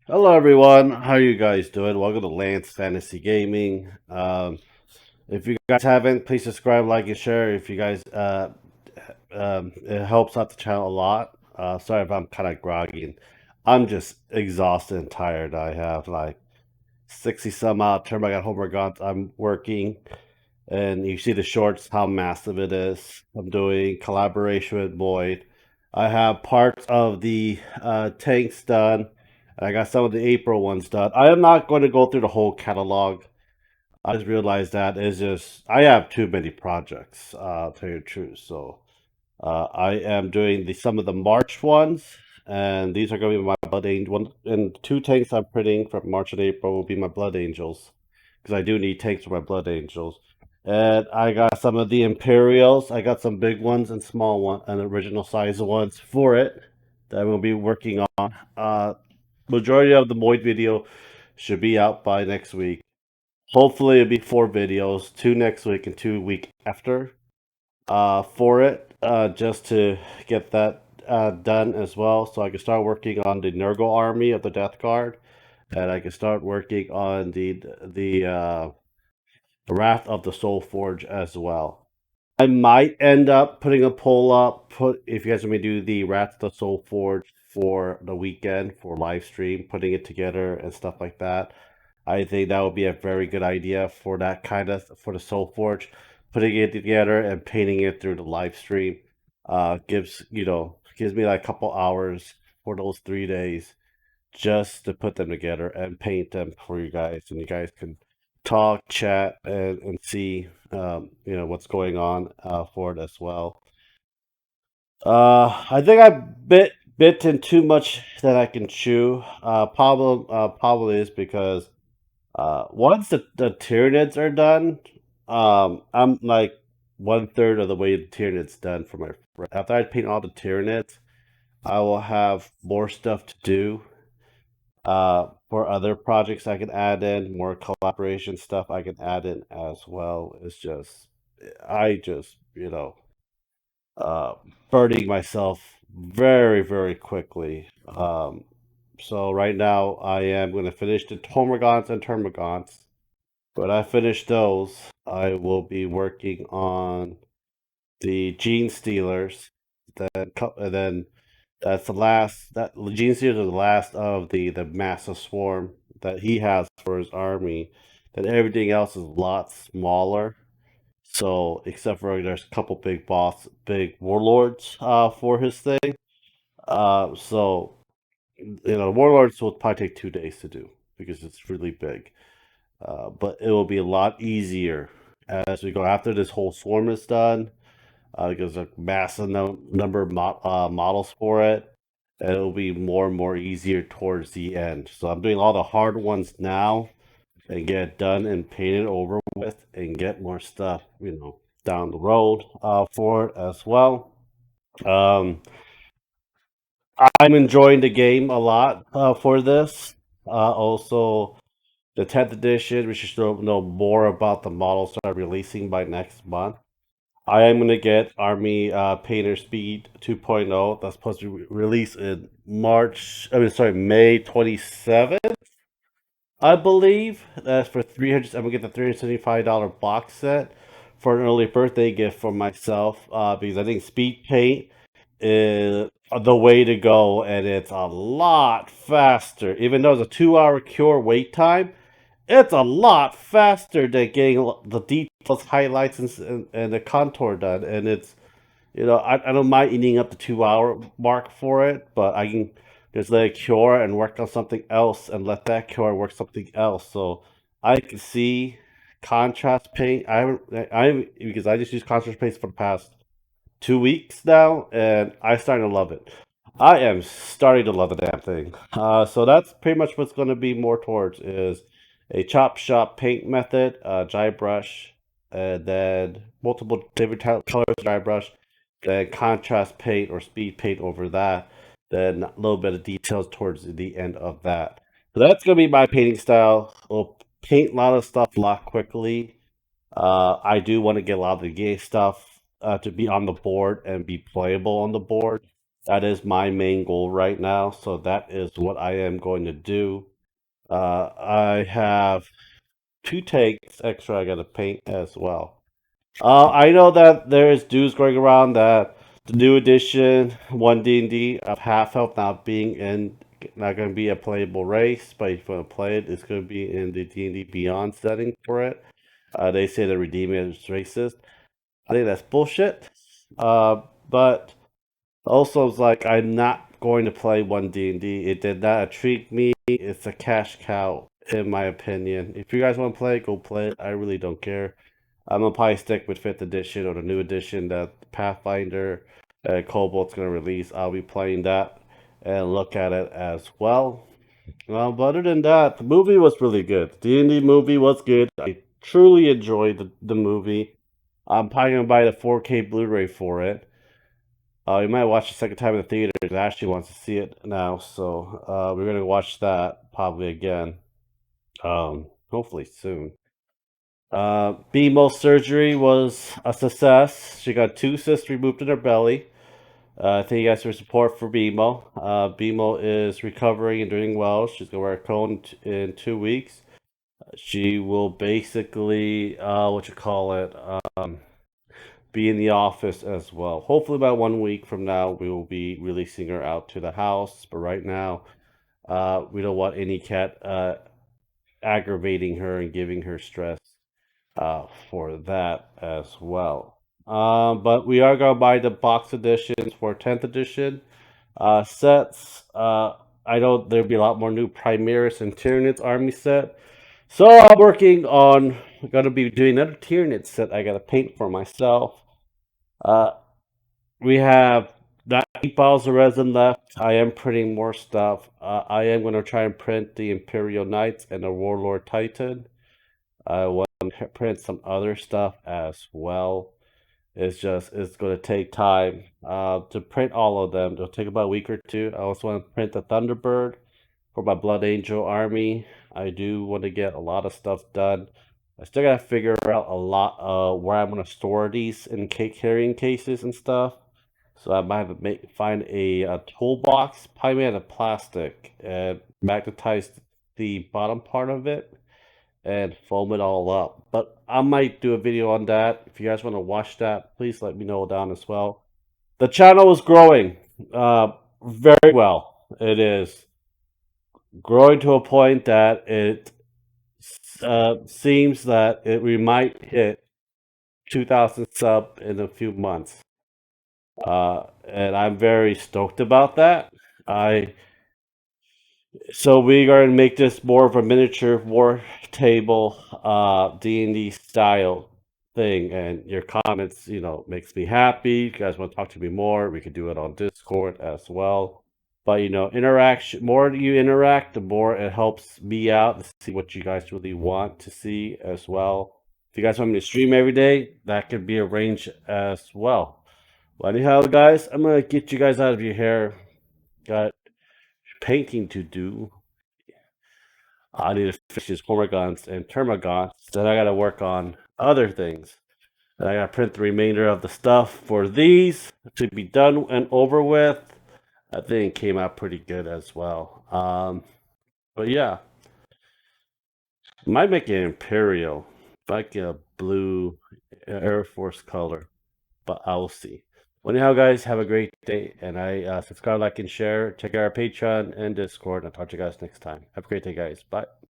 Hello everyone, how are you guys doing? Welcome to Lance Fantasy Gaming. If you guys haven't, please subscribe, like, and share. If you guys, it helps out the channel a lot. Sorry if I'm kind of groggy. I'm just exhausted and tired. I have like 60 some odd term. I got homework on. I'm working, and you see the shorts, how massive it is. I'm doing collaboration with Moid. I have parts of the tanks done. I got some of the April ones done. I am not going to go through the whole catalog. I just realized that it's just I have too many projects, to tell you the truth. So I am doing some of the March ones, and these are going to be my Blood Angel. One and two tanks I'm printing from March and April will be my Blood Angels, because I do need tanks for my Blood Angels. And I got some of the Imperials. I got some big ones and small ones and original size ones for it that we'll be working on. Majority of the Moid video should be out by next week. Hopefully, it'll be 4 videos, two next week and 2 week after for it, just to get that done as well, so I can start working on the Nurgle army of the Death Guard, and I can start working on the Wrath of the Soul Forge as well. I might end up putting a poll up. Put if you guys want me to do the Wrath of the Soul Forge for the weekend for live stream, putting it together and stuff like that. I think that would be a very good idea for that kind of for the Soul Forge, putting it together and painting it through the live stream. Gives me like a couple hours for those 3 days just to put them together and paint them for you guys, and you guys can talk, chat, and see what's going on for it as well. I think I bitten too much that I can chew. Probably is because once the Tyranids are done, I'm like 1/3 of the way the Tyranids done for my. After I paint all the Tyranids, I will have more stuff to do. For other projects I can add in, more collaboration stuff I can add in as well. It's just, I just, uh, burning myself very, very quickly. So right now I am going to finish the Tormagants and Termagants. When I finish those, I will be working on the Gene Stealers. And then that's the last. That Gene Stealers are the last of the massive swarm that he has for his army. Then everything else is a lot smaller. So except for there's a couple big warlords for his thing. So warlords will probably take 2 days to do because it's really big. But it will be a lot easier as we go after this whole swarm is done. Because a massive number of models for it, and it'll be more and more easier towards the end. So I'm doing all the hard ones now and get it done and painted over with and get more stuff, down the road for it as well. Um, I'm enjoying the game a lot for this. Also, the 10th edition, we should still know more about the models that are releasing by next month. I am gonna get Army Painter Speed 2.0. That's supposed to be released in May 27th, I believe. That's for 300. I'm gonna get the $375 box set for an early birthday gift for myself. Because I think Speed Paint is the way to go, and it's a lot faster. Even though it's a 2-hour cure wait time, it's a lot faster than getting the details, highlights, and the contour done. And it's, I don't mind eating up the 2-hour mark for it, but I can just let it cure and work on something else and let that cure and work something else. So I can see contrast paint. Because I just use contrast paints for the past 2 weeks now, and I'm starting to love it. I am starting to love the damn thing. So that's pretty much what's going to be more towards is a chop shop paint method, dry brush, and then multiple different colors dry brush, then contrast paint or speed paint over that, then a little bit of details towards the end of that. So that's going to be my painting style. We'll paint a lot of stuff a lot quickly. I do want to get a lot of the gay stuff to be on the board and be playable on the board. That is my main goal right now. So that is what I am going to do. I have two tanks extra I gotta paint as well. I know that there is news going around that the new edition 1D&D of Half Health not going to be a playable race, but if you want to play it, it's going to be in the D&D Beyond setting for it. They say the redeeming is racist. I think that's bullshit. But also, it's like I'm not going to play 1D&D. It did not intrigue me. It's a cash cow, in my opinion. If you guys want to play, go play it. I really don't care. I'm gonna probably stick with fifth edition or the new edition that Pathfinder and Cobalt's gonna release. I'll be playing that and look at it as well. But other than that, the movie was really good. The D&D movie was good. I truly enjoyed the movie. I'm probably gonna buy the 4K Blu-ray for it. You might watch the second time in the theater. Ashley wants to see it now, so we're gonna watch that probably again. Hopefully soon. BMO's surgery was a success. She got two cysts removed in her belly. Thank you guys for support for BMO. BMO is recovering and doing well. She's gonna wear a cone in 2 weeks. She will basically, what you call it, be in the office as well. Hopefully, about 1 week from now, we will be releasing her out to the house. But right now, we don't want any cat aggravating her and giving her stress for that as well. But we are gonna buy the box editions for 10th edition sets. I know there'll be a lot more new Primaris and Tyranids army set. So I'm working on gonna be doing another Tyranid set I gotta paint for myself. Uh, we have not 8 bottles of resin left. I am printing more stuff. I am gonna try and print the Imperial Knights and the Warlord Titan. I want to print some other stuff as well. It's going to take time to print all of them. It'll take about a week or two. I also want to print the Thunderbird for my Blood Angel army. I do want to get a lot of stuff done. I still gotta figure out a lot where I'm gonna store these in carrying cases and stuff. So I might have to find a toolbox, probably made out of plastic, and magnetize the bottom part of it and foam it all up. But I might do a video on that. If you guys want to watch that, please let me know down as well. The channel is growing very well. It is growing to a point that it seems that we might hit 2,000 sub in a few months. And I'm very stoked about that. So we're going to make this more of a miniature war table D&D style thing, and your comments, makes me happy. You guys want to talk to me more, we could do it on Discord as well. But interaction, more you interact, the more it helps me out to see what you guys really want to see as well. If you guys want me to stream every day, that could be arranged as well. Well, anyhow, guys, I'm gonna get you guys out of your hair. Got painting to do. I need to fix these Hormigons and Termagants. Then I gotta work on other things. Then I gotta print the remainder of the stuff for these to be done and over with. I think it came out pretty good as well. But yeah, might make it Imperial, might get a blue Air Force color, but I will see. Well, anyhow, guys, have a great day, and I subscribe, like, and share. Check out our Patreon and Discord. I'll talk to you guys next time. Have a great day, guys. Bye.